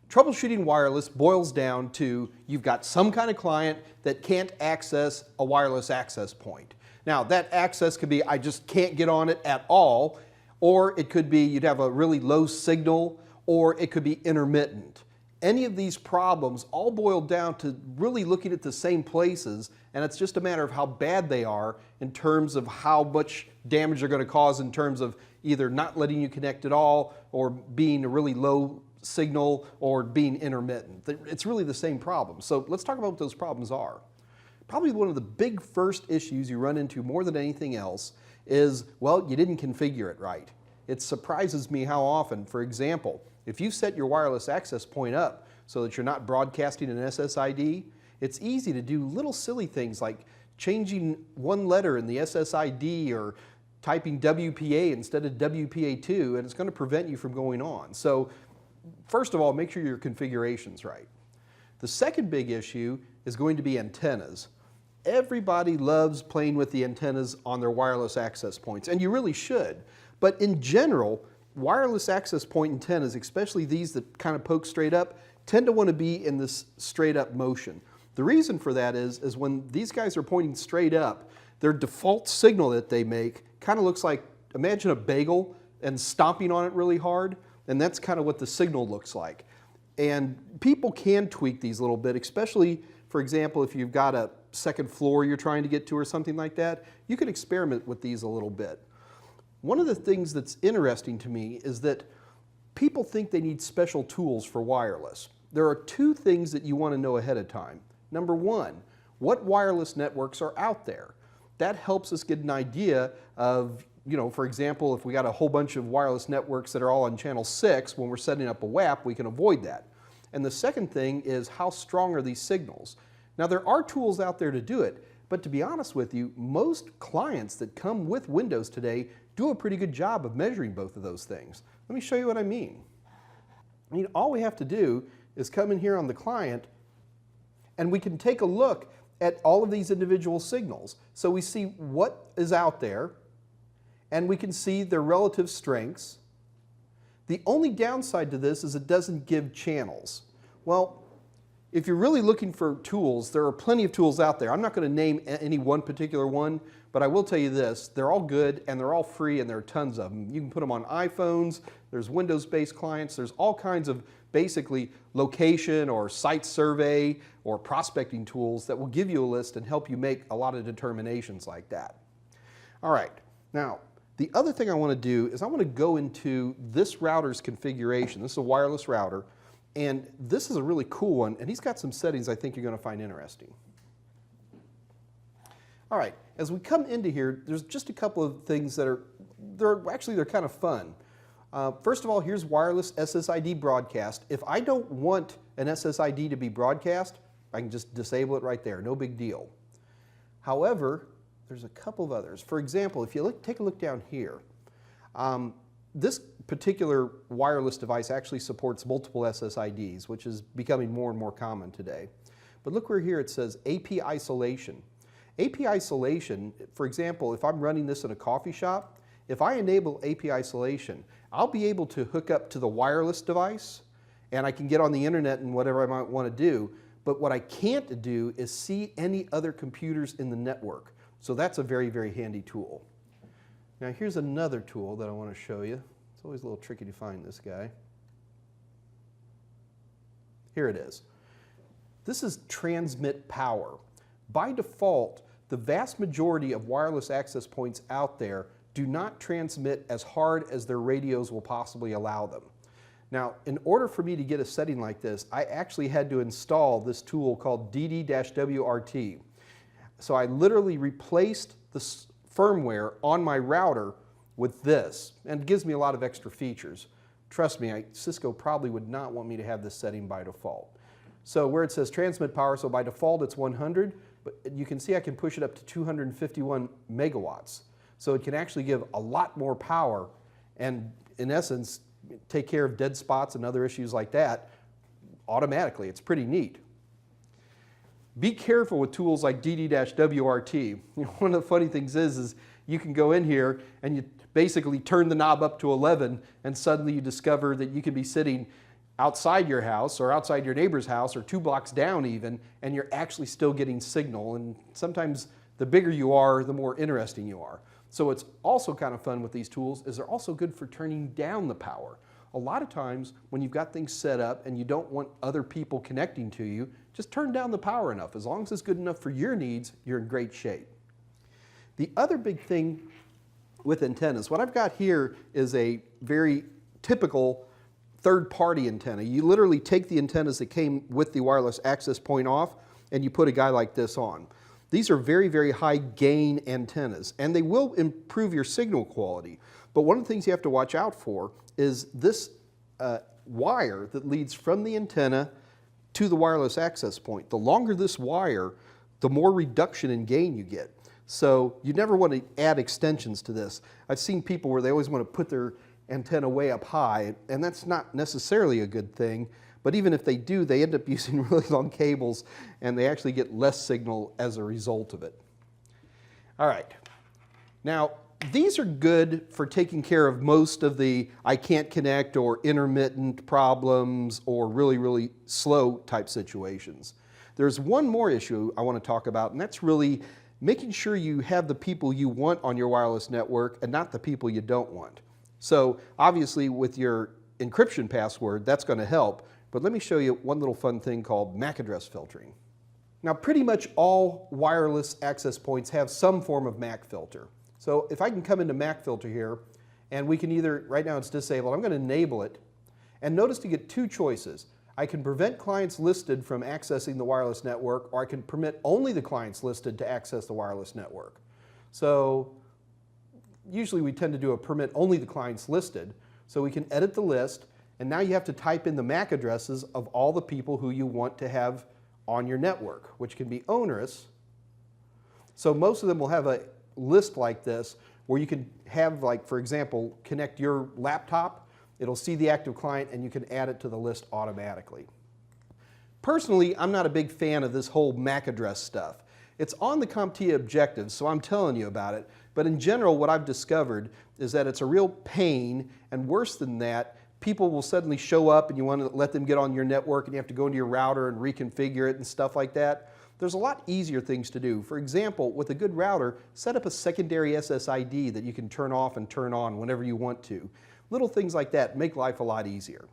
Troubleshooting wireless boils down to you've got some kind of client that can't access a wireless access point. Now that access could be I just can't get on it at all, or it could be you'd have a really low signal, or it could be intermittent. Any of these problems all boil down to really looking at the same places, and it's just a matter of how bad they are in terms of how much damage they're going to cause in terms of either not letting you connect at all, or being a really low signal, or being intermittent. It's really the same problem. So let's talk about what those problems are. Probably one of the big first issues you run into more than anything else is, well, you didn't configure it right. It surprises me how often, for example, if you set your wireless access point up so that you're not broadcasting an SSID, it's easy to do little silly things like changing one letter in the SSID or typing WPA instead of WPA2, and it's going to prevent you from going on. So first of all, make sure your configuration's right. The second big issue is going to be antennas. Everybody loves playing with the antennas on their wireless access points, and you really should. But in general, wireless access point antennas, especially these that kind of poke straight up, tend to want to be in this straight up motion. The reason for that is when these guys are pointing straight up, their default signal that they make kind of looks like, imagine a bagel and stomping on it really hard. And that's kind of what the signal looks like. And people can tweak these a little bit, especially, for example, if you've got a second floor you're trying to get to or something like that, you can experiment with these a little bit. One of the things that's interesting to me is that people think they need special tools for wireless. There are two things that you want to know ahead of time. Number one, what wireless networks are out there? That helps us get an idea of, for example, if we got a whole bunch of wireless networks that are all on channel 6, when we're setting up a WAP, we can avoid that. And the second thing is, how strong are these signals? Now, there are tools out there to do it, but to be honest with you, most clients that come with Windows today do a pretty good job of measuring both of those things. Let me show you what I mean. All we have to do is come in here on the client, and we can take a look at all of these individual signals. So we see what is out there, and we can see their relative strengths. The only downside to this is it doesn't give channels. Well, if you're really looking for tools, there are plenty of tools out there. I'm not going to name any one particular one, but I will tell you this, they're all good and they're all free, and there are tons of them. You can put them on iPhones, there's Windows-based clients, there's all kinds of basically location or site survey or prospecting tools that will give you a list and help you make a lot of determinations like that. All right, now, the other thing I want to do is I want to go into this router's configuration. This is a wireless router, and this is a really cool one, and he's got some settings I think you're going to find interesting. All right, as we come into here, there's just a couple of things that they're kind of fun. First of all, here's wireless SSID broadcast. If I don't want an SSID to be broadcast, I can just disable it right there, no big deal. However, there's a couple of others. For example, if you take a look down here, this particular wireless device actually supports multiple SSIDs, which is becoming more and more common today. But look where here it says AP isolation. AP isolation, for example, if I'm running this in a coffee shop, if I enable AP isolation, I'll be able to hook up to the wireless device, and I can get on the internet and whatever I might want to do. But what I can't do is see any other computers in the network. So that's a very, very handy tool. Now here's another tool that I want to show you. It's always a little tricky to find this guy. Here it is. This is transmit power. By default, the vast majority of wireless access points out there do not transmit as hard as their radios will possibly allow them. Now, in order for me to get a setting like this, I actually had to install this tool called DD-WRT. So I literally replaced the firmware on my router with this, and it gives me a lot of extra features. Trust me, Cisco probably would not want me to have this setting by default. So where it says transmit power, so by default it's 100, but you can see I can push it up to 251 megawatts. So it can actually give a lot more power and, in essence, take care of dead spots and other issues like that automatically. It's pretty neat. Be careful with tools like DD-WRT. One of the funny things is you can go in here and you basically turn the knob up to 11, and suddenly you discover that you could be sitting outside your house or outside your neighbor's house or 2 blocks down even, and you're actually still getting signal. And sometimes the bigger you are, the more interesting you are. So what's also kind of fun with these tools is they're also good for turning down the power. A lot of times when you've got things set up and you don't want other people connecting to you, just turn down the power enough. As long as it's good enough for your needs, you're in great shape. The other big thing with antennas, what I've got here is a very typical third-party antenna. You literally take the antennas that came with the wireless access point off and you put a guy like this on. These are very, very high gain antennas, and they will improve your signal quality. But one of the things you have to watch out for is this wire that leads from the antenna to the wireless access point. The longer this wire, the more reduction in gain you get. So you never want to add extensions to this. I've seen people where they always want to put their antenna way up high, and that's not necessarily a good thing. But even if they do, they end up using really long cables, and they actually get less signal as a result of it. All right. Now, these are good for taking care of most of the I can't connect or intermittent problems or really, really slow type situations. There's one more issue I want to talk about, and that's really making sure you have the people you want on your wireless network and not the people you don't want. So obviously with your encryption password, that's going to help. But let me show you one little fun thing called MAC address filtering. Now pretty much all wireless access points have some form of MAC filter. So if I can come into MAC filter here, and we can either, right now it's disabled, I'm going to enable it, and notice to get 2 choices. I can prevent clients listed from accessing the wireless network, or I can permit only the clients listed to access the wireless network. So usually we tend to do a permit only the clients listed, so we can edit the list, and now you have to type in the MAC addresses of all the people who you want to have on your network, which can be onerous. So most of them will have a list like this where you can have, like, for example, connect your laptop, it'll see the active client and you can add it to the list automatically. Personally, I'm not a big fan of this whole MAC address stuff. It's on the CompTIA objectives, so I'm telling you about it, but in general what I've discovered is that it's a real pain, and worse than that, people will suddenly show up and you want to let them get on your network and you have to go into your router and reconfigure it and stuff like that. There's a lot easier things to do. For example, with a good router, set up a secondary SSID that you can turn off and turn on whenever you want to. Little things like that make life a lot easier.